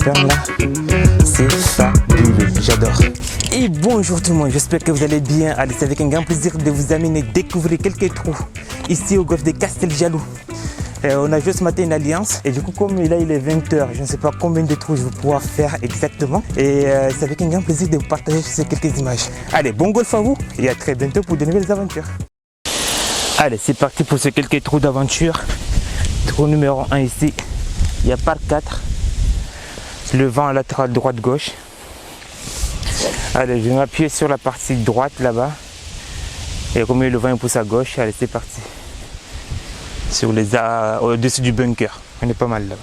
ferme là, c'est fabuleux, j'adore. Et bonjour tout le monde, j'espère que vous allez bien. Allez, c'est avec un grand plaisir de vous amener découvrir quelques trous ici au golfe de Casteljaloux. On a joué ce matin une alliance et du coup comme là il est 20h, je ne sais pas combien de trous je vais pouvoir faire exactement. Et c'est avec un grand plaisir de vous partager ces quelques images. Allez, bon golf à vous et à très bientôt pour de nouvelles aventures. Allez, c'est parti pour ces quelques trous d'aventure. Trou numéro 1 ici, il y a par 4. Le vent latéral droite-gauche. Allez, je vais m'appuyer sur la partie droite là-bas. Et comme le vent il pousse à gauche, allez, c'est parti. Sur les au-dessus du bunker. On est pas mal là.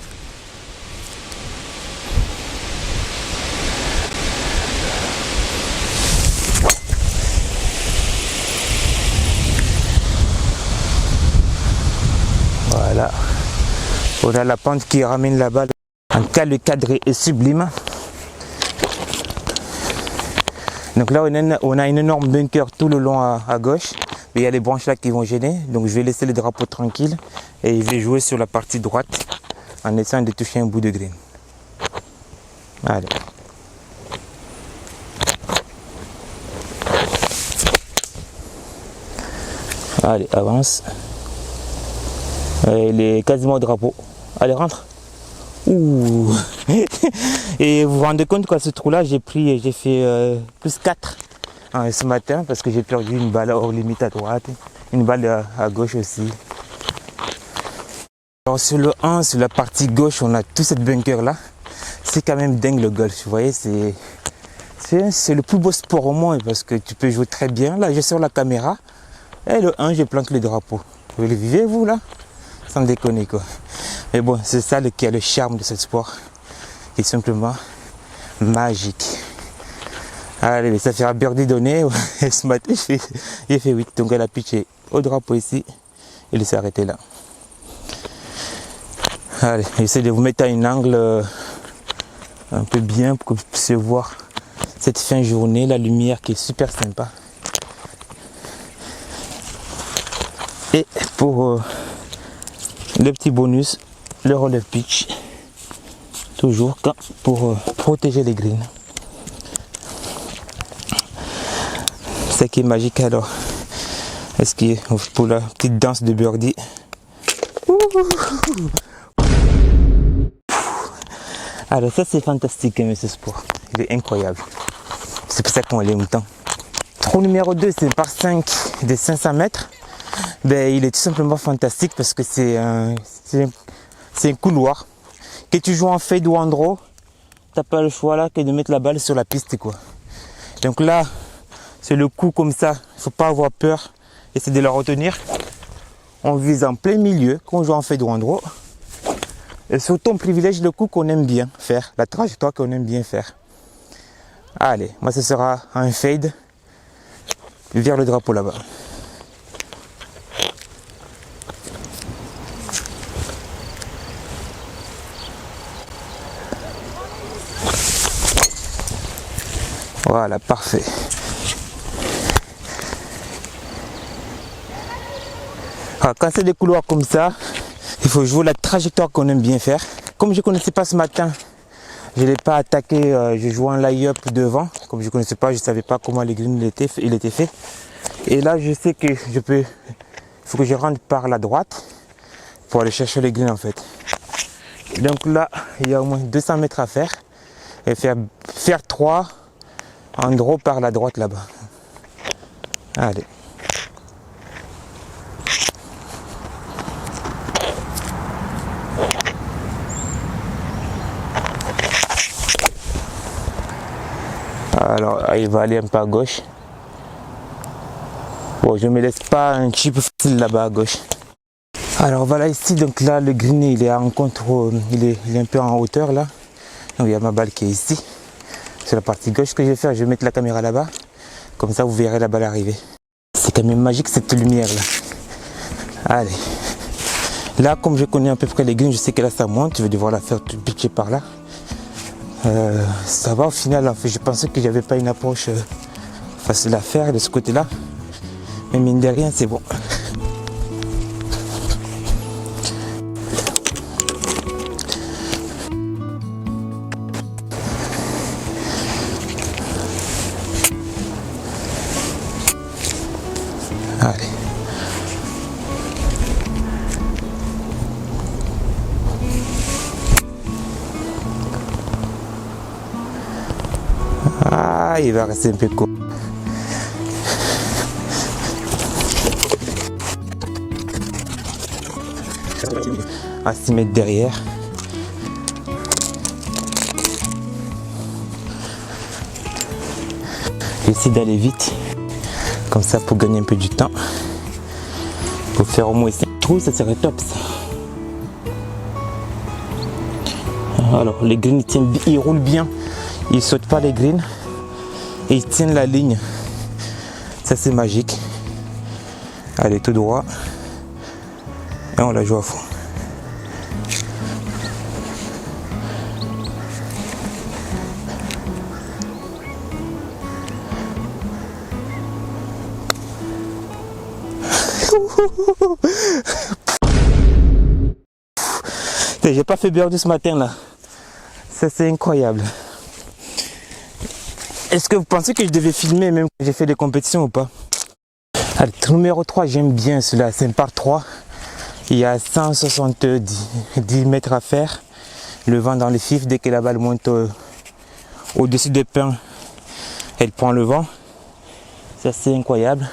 Voilà. On a la pente qui ramène la balle. En tout cas, le cadre est sublime. Donc là, on a une énorme bunker tout le long à gauche. Mais il y a les branches là qui vont gêner. Donc je vais laisser le drapeau tranquille. Et je vais jouer sur la partie droite en essayant de toucher un bout de green. Allez. Allez, avance. Il est quasiment au drapeau. Allez, rentre. Ouh. Et vous vous rendez compte qu'à ce trou là j'ai fait plus 4 ce matin parce que j'ai perdu une balle hors limite à droite, une balle à gauche aussi. Alors sur le 1, sur la partie gauche, on a tout cette bunker là. C'est quand même dingue le golf, vous voyez, c'est le plus beau sport au monde parce que tu peux jouer très bien. Là je sors la caméra et le 1 je plante le drapeau. Vous le vivez vous là? Sans déconner quoi. Mais bon, c'est ça qui a le charme de ce sport. Qui est simplement magique. Allez, ça fera birdie donné. Et ce matin, j'ai fait 8. Donc elle a pitché au drapeau ici. Il s'est arrêté là. Allez, j'essaie de vous mettre à un angle un peu bien pour que vous puissiez voir cette fin de journée, la lumière qui est super sympa. Et pour le petit bonus, le relève pitch, toujours pour protéger les greens. Ce qui est magique alors, est-ce qu'il est pour la petite danse de birdie. Alors ça c'est fantastique mais ce sport, il est incroyable. C'est pour ça qu'on l'aime autant. Trou numéro 2 c'est par 5 de 500 mètres. Ben, il est tout simplement fantastique parce que c'est un couloir. Que tu joues en fade ou en draw, t'as pas le choix là que de mettre la balle sur la piste quoi. Donc là, c'est le coup comme ça, il faut pas avoir peur, essayer de la retenir. On vise en plein milieu, quand on joue en fade ou en draw. Et surtout on privilège le coup qu'on aime bien faire, la trajectoire qu'on aime bien faire. Allez, moi ce sera un fade vers le drapeau là-bas. Voilà, parfait. Alors, quand c'est des couloirs comme ça, il faut jouer la trajectoire qu'on aime bien faire. Comme je ne connaissais pas ce matin, je ne l'ai pas attaqué, je jouais un lay-up devant. Comme je ne connaissais pas, je ne savais pas comment les greens il était fait. Et là, je sais que il faut que je rentre par la droite pour aller chercher les greens en fait. Donc là, il y a au moins 200 mètres à faire. Et faire 3 en draw par la droite là-bas. Allez. Alors, il va aller un peu à gauche. Bon, je ne me laisse pas un chip facile là-bas à gauche. Alors voilà ici, donc là le green il est en contre, il est un peu en hauteur là. Donc il y a ma balle qui est ici. Sur la partie gauche, ce que je vais faire, je vais mettre la caméra là-bas. Comme ça vous verrez la balle arriver. C'est quand même magique cette lumière là. Allez. Là comme je connais à peu près les greens, je sais que là ça monte, je vais devoir la faire pitcher par là. Ça va au final en fait, je pensais que j'avais pas une approche facile à faire de ce côté là. Mais mine de rien c'est bon. Allez. Ah, il va rester un peu court. À 6 mètres derrière. J'essaie d'aller vite, comme ça pour gagner un peu du temps. Pour faire au moins 5 trous, ça serait top ça. Alors les greens ils roulent bien, ils sautent pas les greens et ils tiennent la ligne. Ça c'est magique. Allez tout droit et on la joue à fond. J'ai pas fait birdie ce matin là. Ça c'est incroyable. Est-ce que vous pensez que je devais filmer même quand j'ai fait des compétitions ou pas? Allez, numéro 3, j'aime bien celui-là. C'est un par 3. Il y a 170 mètres à faire. Le vent dans les fifs, dès que la balle monte au-dessus des pins, elle prend le vent. Ça c'est incroyable.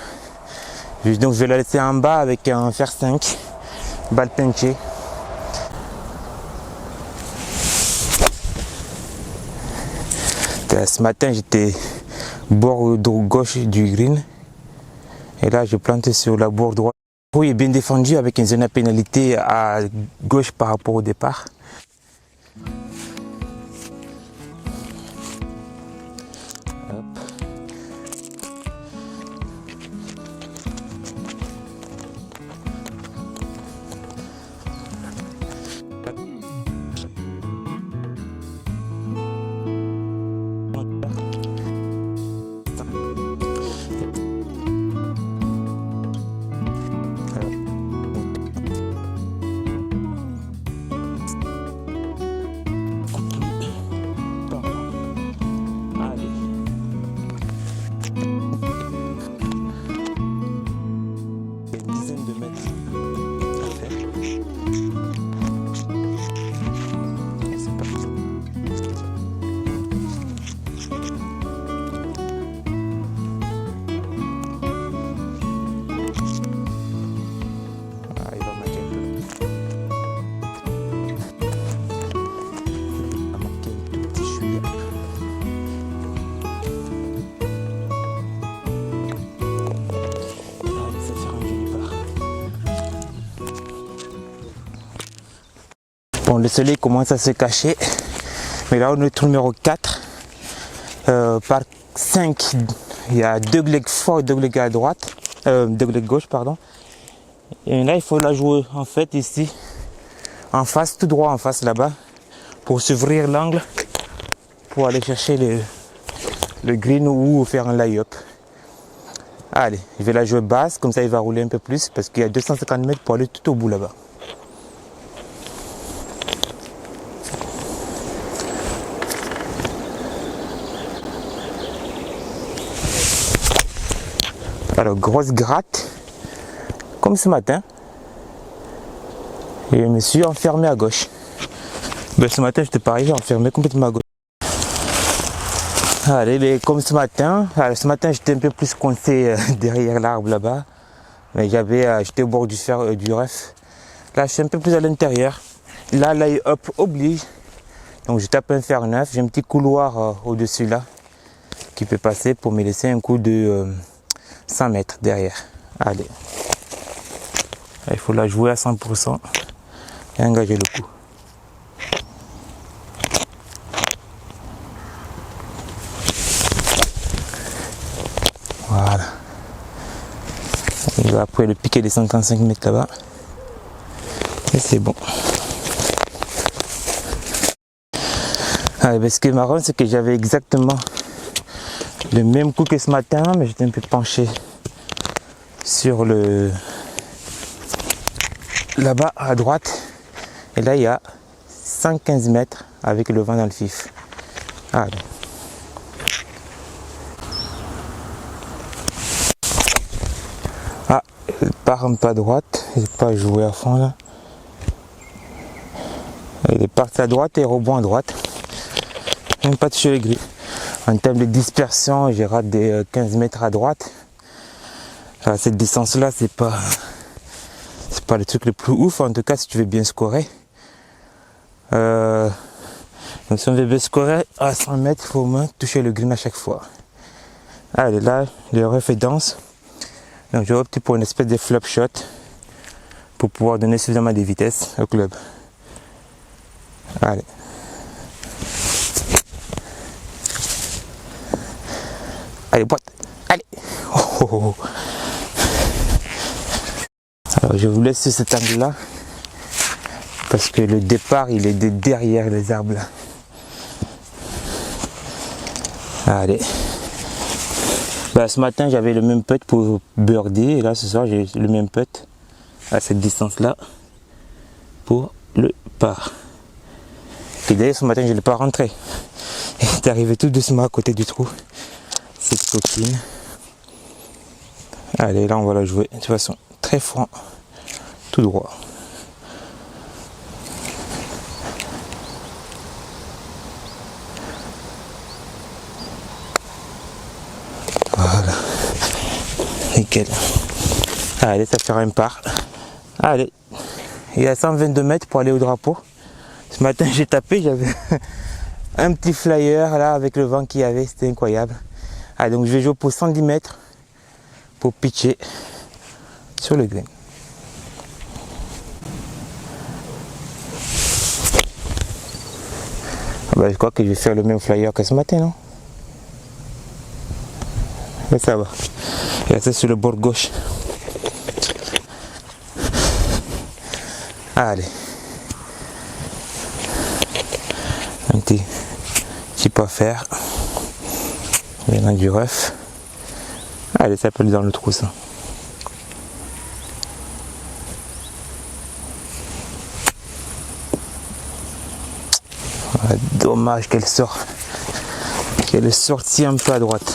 Donc je vais la laisser en bas avec un fer 5, balle pinchée. Ce matin j'étais bord gauche du green et là je plante sur la bord droite. Le trou est bien défendu avec une zone à pénalité à gauche par rapport au départ. Bon, le soleil commence à se cacher, mais là on est au numéro 4, par 5, il y a 2 legs forts, 2 legs à droite, 2 legs gauche pardon, et là il faut la jouer en fait ici, en face, tout droit en face là-bas, pour s'ouvrir l'angle, pour aller chercher le green ou faire un lay-up. Allez, je vais la jouer basse, comme ça il va rouler un peu plus, parce qu'il y a 250 mètres pour aller tout au bout là-bas. Alors, grosse gratte, comme ce matin, et je me suis enfermé à gauche. Ben, ce matin, j'étais pareil, j'ai enfermé complètement à gauche. Allez, mais comme ce matin j'étais un peu plus coincé derrière l'arbre là-bas, mais j'étais au bord du ref. Là, je suis un peu plus à l'intérieur. Là, lay-up oblige, donc je tape un fer 9, j'ai un petit couloir au-dessus là, qui peut passer pour me laisser un coup de 100 mètres derrière. Allez, il faut la jouer à 100% et engager le coup. Voilà. Il va après le piquer des 55 mètres là-bas. Et c'est bon. Allez, ce qui est marrant, c'est que j'avais exactement le même coup que ce matin, mais j'étais un peu penché sur là-bas à droite. Et là, il y a 115 mètres avec le vent dans le fif. Allez. Ah, Elle part un peu à droite, j'ai pas joué à fond là. Elle est partie à droite et rebond à droite. Même pas touché les grilles. En termes de dispersion, j'ai raté des 15 mètres à droite. À cette distance là, c'est pas le truc le plus ouf, en tout cas si tu veux bien scorer. Donc si on veut bien scorer à 100 mètres, il faut au moins toucher le green à chaque fois. Allez, là, le rough est dense. Donc j'ai opté pour une espèce de flop shot pour pouvoir donner suffisamment de vitesse au club. Allez. Allez, boîte. Allez. Oh, oh, oh. Alors je vous laisse sur cet angle là parce que le départ il est de derrière les arbres là. Allez. Bah, ce matin j'avais le même putt pour birdie et là ce soir j'ai le même putt à cette distance là pour le par. Et d'ailleurs ce matin je ne l'ai pas rentré. Il est arrivé tout doucement à côté du trou. Cette coquine. Allez, là on va la jouer de toute façon très franc, tout droit. Voilà. Nickel. Allez, ça fera un par. Allez. Il y a 122 mètres pour aller au drapeau. Ce matin j'ai tapé, j'avais un petit flyer là avec le vent qu'il y avait, c'était incroyable. Allez, donc je vais jouer pour 110 mètres pour pitcher sur le green. Bah, je crois que je vais faire le même flyer que ce matin, non? Mais ça va. Et là, c'est sur le bord gauche. Allez. Un petit chip à faire. Maintenant du rough. Allez, ça peut aller dans le trou ça. Ah, dommage qu'elle sort. Qu'elle est sortie un peu à droite.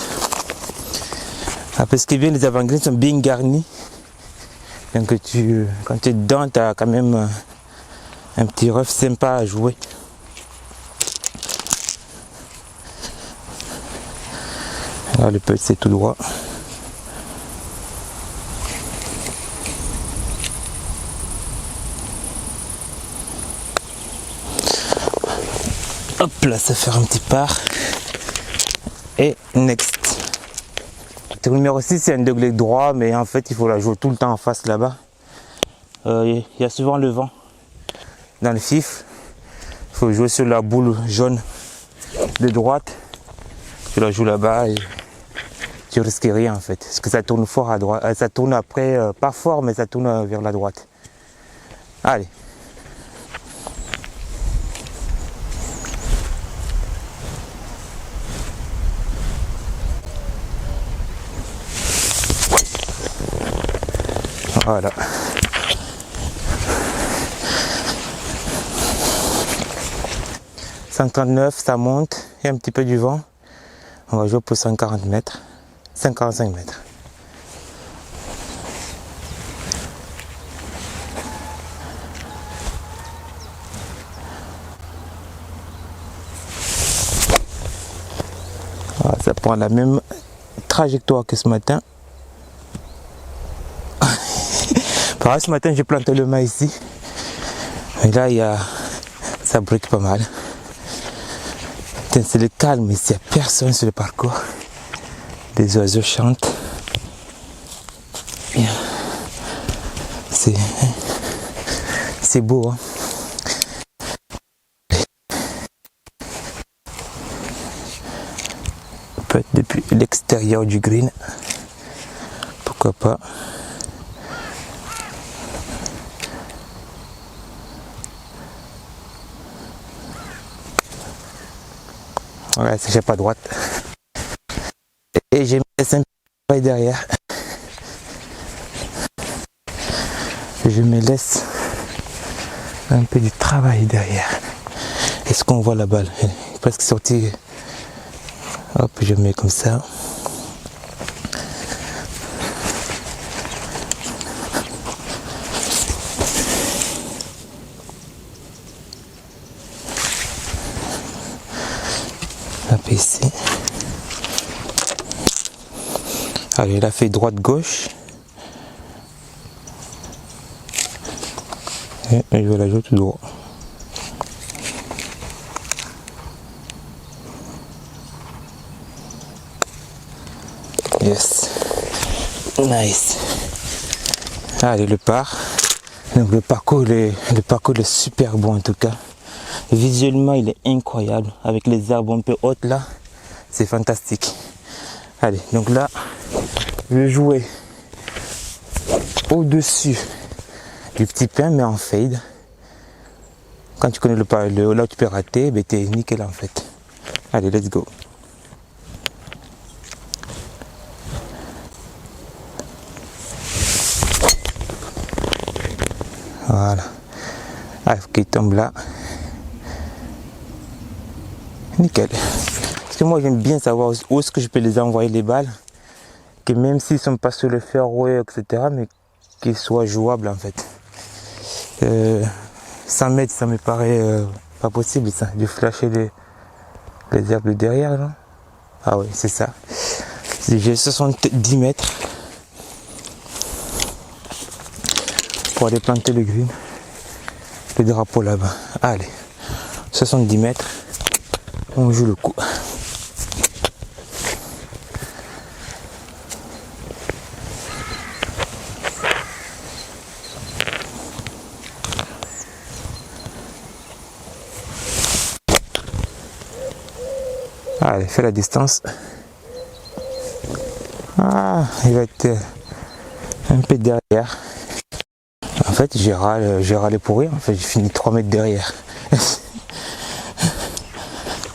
Après ce qui est bien, les avant-greens sont bien garnis. Donc quand tu es dedans, tu as quand même un petit rough sympa à jouer. Là, le putt c'est tout droit. Hop là, ça fait un petit par. Et next. Le numéro 6 c'est un degré droit, mais en fait il faut la jouer tout le temps en face là-bas. Il y a souvent le vent dans le fif. Il faut jouer sur la boule jaune de droite. Tu la joues là-bas et tu risques rien en fait. Parce que ça tourne fort à droite. Ça tourne après, pas fort, mais ça tourne vers la droite. Allez. Voilà. « 139, ça monte, il y a un petit peu du vent. On va jouer pour 140 mètres, 145 mètres. Voilà, ça prend la même trajectoire que ce matin. Pareil, ce matin j'ai planté le maïs ici. Et là, ça brique pas mal. C'est le calme ici, il n'y a personne sur le parcours. Les oiseaux chantent. Bien. C'est beau. Hein? Peut-être depuis l'extérieur du green. Pourquoi pas. Ouais, c'est pas à droite. Et j'ai mis un peu derrière. Je me laisse un peu du travail derrière. Est-ce qu'on voit la balle? Elle est presque sortie. Hop, je mets comme ça. Ici. Allez, il a fait droite-gauche. Et je vais la jouer tout droit. Yes. Nice. Allez, le par. Donc le parcours est super bon en tout cas. Visuellement, il est incroyable. Avec les arbres un peu hautes là, c'est fantastique. Allez, donc là, je vais jouer au-dessus du petit pin, mais en fade. Quand tu connais là où tu peux rater, ben t'es nickel en fait. Allez, let's go. Voilà. Ah, il faut qu'il tombe là. Nickel. Parce que moi j'aime bien savoir où est-ce que je peux les envoyer les balles. Que même s'ils ne sont pas sur le fairway, etc. mais qu'ils soient jouables en fait. 100 mètres, ça me paraît pas possible ça, de flasher les herbes derrière. Là. Ah oui, c'est ça. J'ai 70 mètres pour aller planter le green. Le drapeau là-bas. Allez, 70 mètres. On joue le coup. Allez, fais la distance. Ah, il va être un peu derrière. En fait, j'ai râlé pour rien. En fait, j'ai fini 3 mètres derrière.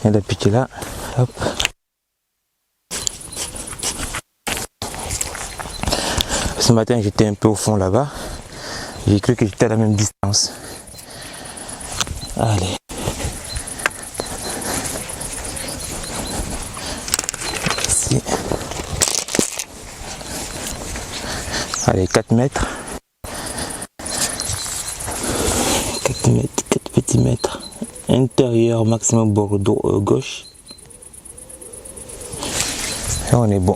Il a piqué là. Hop. Ce matin, j'étais un peu au fond là-bas. J'ai cru que j'étais à la même distance. Allez. Ici. Allez, 4 mètres. 4 mètres, 4 petits mètres. Intérieur, maximum bord gauche. Et on est bon.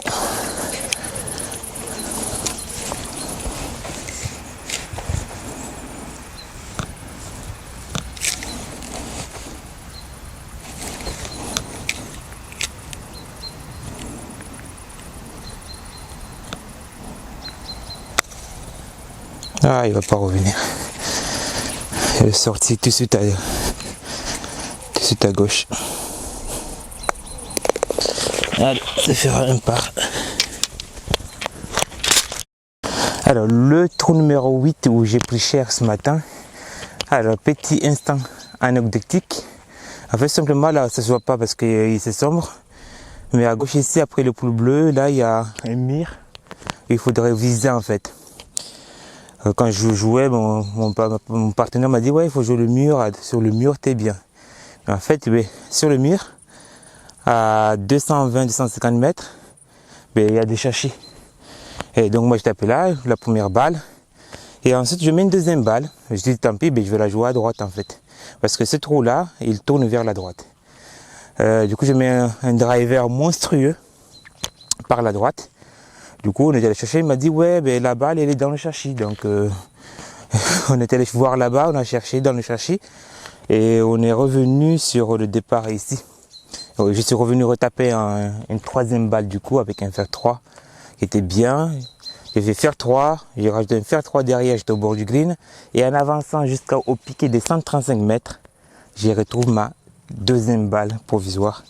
Ah, il va pas revenir. Il est sorti tout de suite à gauche. Allez, ça fera un par. Alors, le trou numéro 8 où j'ai pris cher ce matin. Alors, petit instant anecdotique. En fait, simplement, là, ça se voit pas parce que c'est sombre. Mais à gauche ici, après le poule bleu, là, il y a un mur. Il faudrait viser, en fait. Quand je jouais, mon partenaire m'a dit, ouais, il faut jouer le mur. Sur le mur, t'es bien. Mais en fait, oui, sur le mur, à 220-250 mètres, ben, il y a des châchis. Et donc moi je tape là, la première balle. Et ensuite je mets une deuxième balle. Je dis tant pis, ben, je vais la jouer à droite en fait. Parce que ce trou là, il tourne vers la droite. Du coup je mets un driver monstrueux par la droite. Du coup on est allé chercher, il m'a dit ouais ben, la balle elle est dans le châssis. Donc on est allé voir là-bas, on a cherché dans le châssis. Et on est revenu sur le départ ici. Je suis revenu retaper une troisième balle du coup avec un fer 3 qui était bien. J'ai fait fer 3, j'ai rajouté un fer 3 derrière, j'étais au bord du green. Et en avançant jusqu'au piqué des 135 mètres, j'ai retrouvé ma deuxième balle provisoire.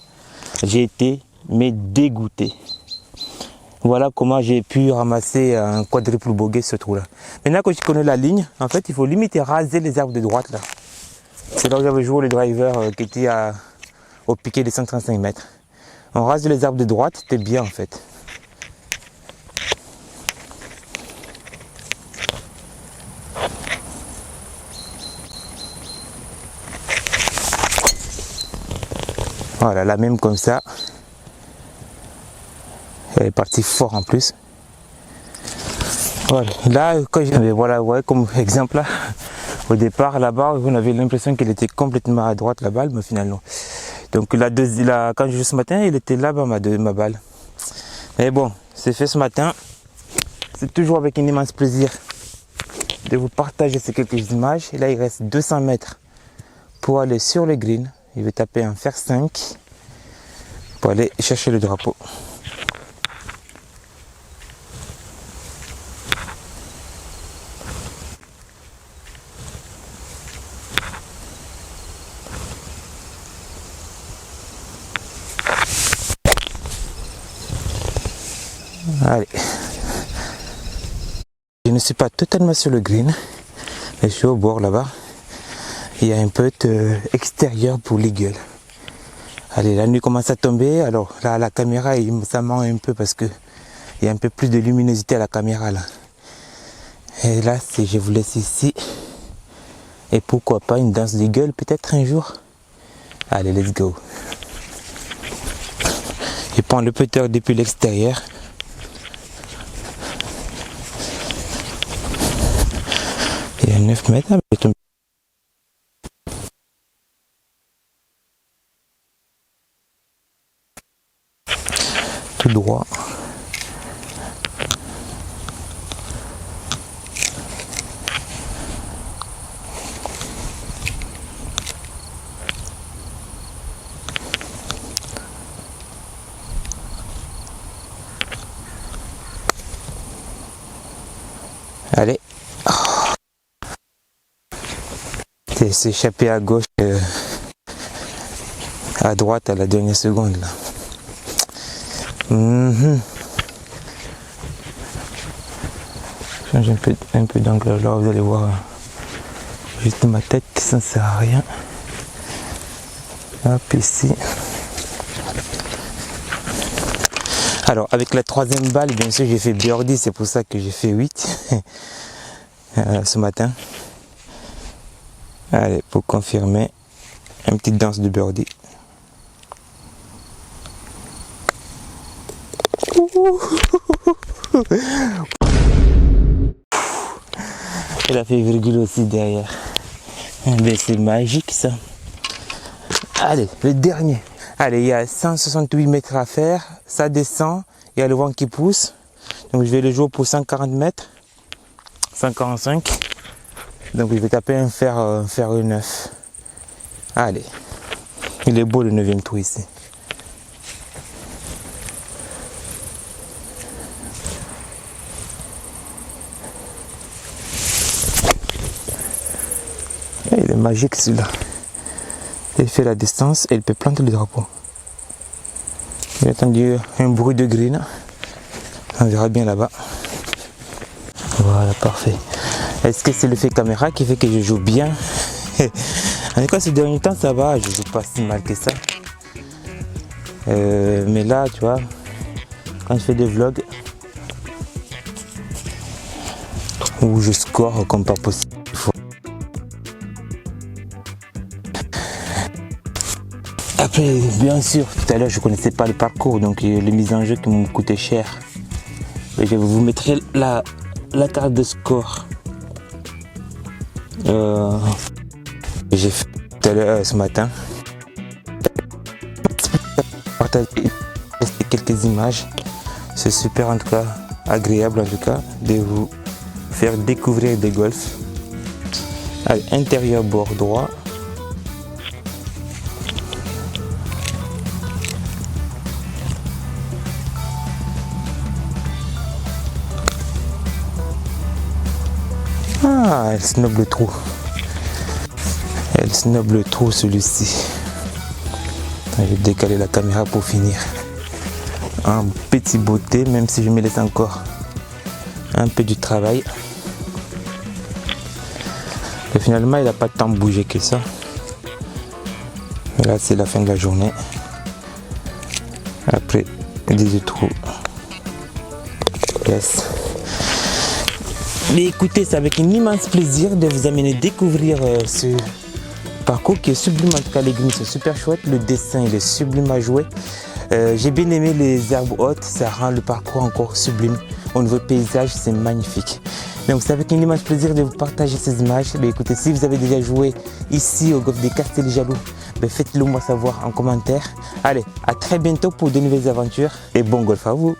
J'ai été dégoûté. Voilà comment j'ai pu ramasser un quadruple bogey ce trou là. Maintenant que je connais la ligne, en fait il faut limite raser les arbres de droite là. C'est là où j'avais joué le driver qui était au piqué des 135 mètres. On rase les arbres de droite, c'était bien en fait. Voilà, là même comme ça. Elle est partie fort en plus. Voilà, là, quand j'avais, voilà, ouais, comme exemple là, au départ là-bas, on avait l'impression qu'elle était complètement à droite la balle, mais finalement. Donc quand je joue ce matin, il était là-bas ma balle. Mais bon, c'est fait ce matin. C'est toujours avec un immense plaisir de vous partager ces quelques images. Et là, il reste 200 mètres pour aller sur le green. Il veut taper un fer 5 pour aller chercher le drapeau. Allez. Je ne suis pas totalement sur le green, mais je suis au bord là-bas. Il y a un peu extérieur pour l'eagle. Allez, la nuit commence à tomber. Alors là, la caméra, ça ment un peu parce que il y a un peu plus de luminosité à la caméra là. Et là, je vous laisse ici. Et pourquoi pas une danse d'eagle peut-être un jour. Allez, let's go. Je prends le putter depuis l'extérieur. Il y a 9 mètres. Tout droit. Allez. C'est échappé à gauche, à droite à la dernière seconde là. Change un peu d'angle là, vous allez voir juste ma tête, ça ne sert à rien. Hop, ici. Alors avec la troisième balle, bien sûr j'ai fait birdie, c'est pour ça que j'ai fait 8 ce matin. Allez, pour confirmer, une petite danse de birdie. Il a fait virgule aussi derrière. Mais c'est magique ça. Allez, le dernier. Allez, il y a 168 mètres à faire. Ça descend. Il y a le vent qui pousse. Donc je vais le jouer pour 140 mètres. 145. Donc je vais taper un fer 9. Allez. Il est beau le 9e trou ici. Il est magique celui-là. Il fait la distance et il peut planter le drapeau. J'ai entendu un bruit de green. On verra bien là-bas. Voilà, parfait. Est-ce que c'est le fait caméra qui fait que je joue bien? En tout cas, ces derniers temps, ça va. Je joue pas si mal que ça. Mais là, tu vois, quand je fais des vlogs où je score comme pas possible. Après, bien sûr, tout à l'heure, je ne connaissais pas le parcours, donc les mises en jeu qui m'ont coûté cher. Et je vous mettrai la carte de score. J'ai fait tout à l'heure ce matin. Partager quelques images. C'est super en tout cas, agréable en tout cas, de vous faire découvrir des golfs. Allez, intérieur bord droit. Ah, elle snob le trou. Elle snob le trou celui-ci. Je vais décaler la caméra pour finir. En petit beauté, même si je me laisse encore un peu du travail. Et finalement, il n'a pas tant bougé que ça. Mais là, c'est la fin de la journée. Après 18 trous. Yes. Mais écoutez, c'est avec un immense plaisir de vous amener découvrir ce parcours qui est sublime. En tout cas, les greens sont super chouettes. Le dessin, il est sublime à jouer. J'ai bien aimé les herbes hautes. Ça rend le parcours encore sublime. Au niveau paysage, c'est magnifique. Donc, c'est avec un immense plaisir de vous partager ces images. Mais écoutez, si vous avez déjà joué ici au golfe des Castelli-Jaloux, ben faites-le moi savoir en commentaire. Allez, à très bientôt pour de nouvelles aventures et bon golf à vous.